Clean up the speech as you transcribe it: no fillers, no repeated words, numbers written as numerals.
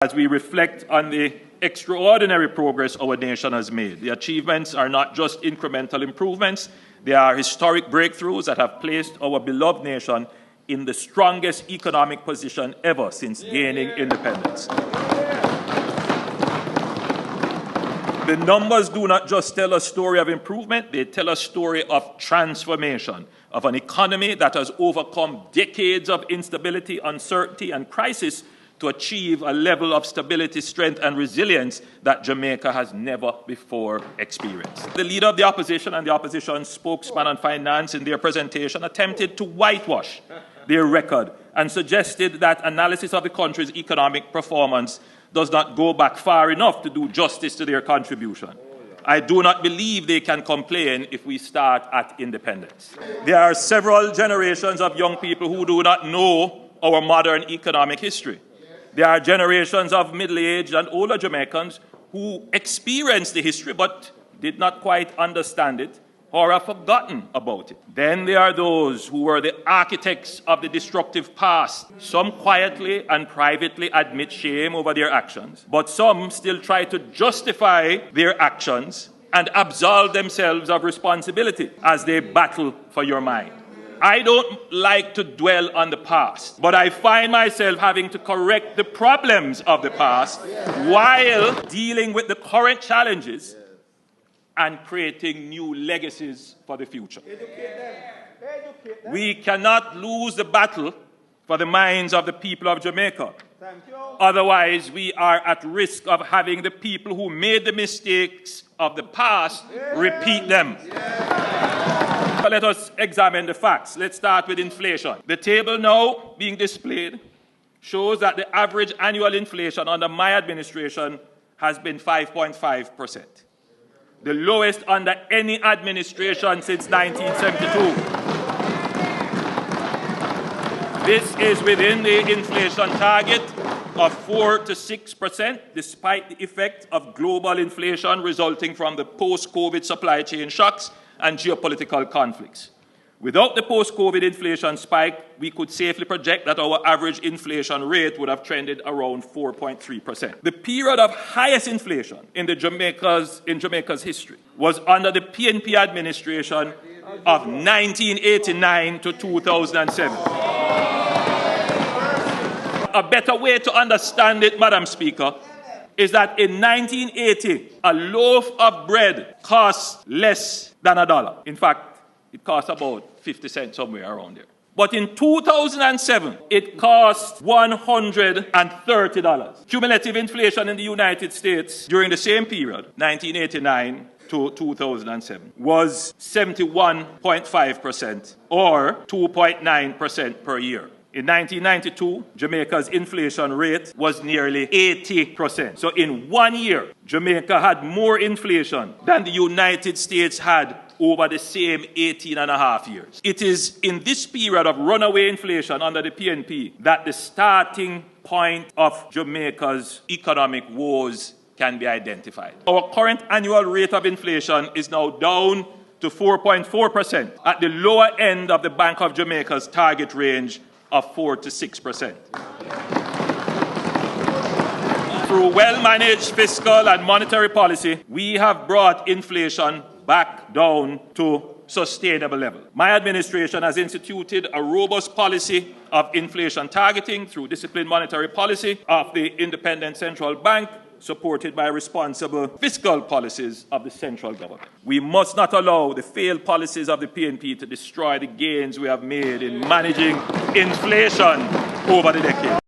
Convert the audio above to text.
As we reflect on the extraordinary progress our nation has made, the achievements are not just incremental improvements, they are historic breakthroughs that have placed our beloved nation in the strongest economic position ever since gaining independence. The numbers do not just tell a story of improvement, they tell a story of transformation, of an economy that has overcome decades of instability, uncertainty, and crisis to achieve a level of stability, strength, and resilience that Jamaica has never before experienced. The leader of the opposition and the opposition spokesman on finance in their presentation attempted to whitewash their record and suggested that analysis of the country's economic performance does not go back far enough to do justice to their contribution. I do not believe they can complain if we start at independence. There are several generations of young people who do not know our modern economic history. There are generations of middle-aged and older Jamaicans who experienced the history but did not quite understand it or have forgotten about it. Then there are those who were the architects of the destructive past. Some quietly and privately admit shame over their actions, but some still try to justify their actions and absolve themselves of responsibility as they battle for your mind. I don't like to dwell on the past, but I find myself having to correct the problems of the past while dealing with the current challenges and creating new legacies for the future. We cannot lose the battle for the minds of the people of Jamaica. Otherwise, we are at risk of having the people who made the mistakes of the past repeat them. Let us examine the facts. Let's start with inflation. The table now being displayed shows that the average annual inflation under my administration has been 5.5%, the lowest under any administration since 1972. This is within the inflation target of 4 to 6%, despite the effect of global inflation resulting from the post-COVID supply chain shocks and geopolitical conflicts. Without the post-COVID inflation spike, we could safely project that our average inflation rate would have trended around 4.3%. The period of highest inflation in Jamaica's history was under the PNP administration of 1989 to 2007. A better way to understand it, Madam Speaker, is that in 1980, a loaf of bread cost less than $1. In fact, it cost about 50 cents, somewhere around there. But in 2007, it cost $130. Cumulative inflation in the United States during the same period, 1989 to 2007, was 71.5% or 2.9% per year. In 1992, Jamaica's inflation rate was nearly 80%. So in 1 year, Jamaica had more inflation than the United States had over the same 18 and a half years. It is in this period of runaway inflation under the PNP that the starting point of Jamaica's economic woes can be identified. Our current annual rate of inflation is now down to 4.4%, at the lower end of the Bank of Jamaica's target range of 4 to 6%. Through well-managed fiscal and monetary policy, we have brought inflation back down to sustainable level. My administration has instituted a robust policy of inflation targeting through disciplined monetary policy of the independent central bank, supported by responsible fiscal policies of the central government. We must not allow the failed policies of the PNP to destroy the gains we have made in managing inflation over the decades.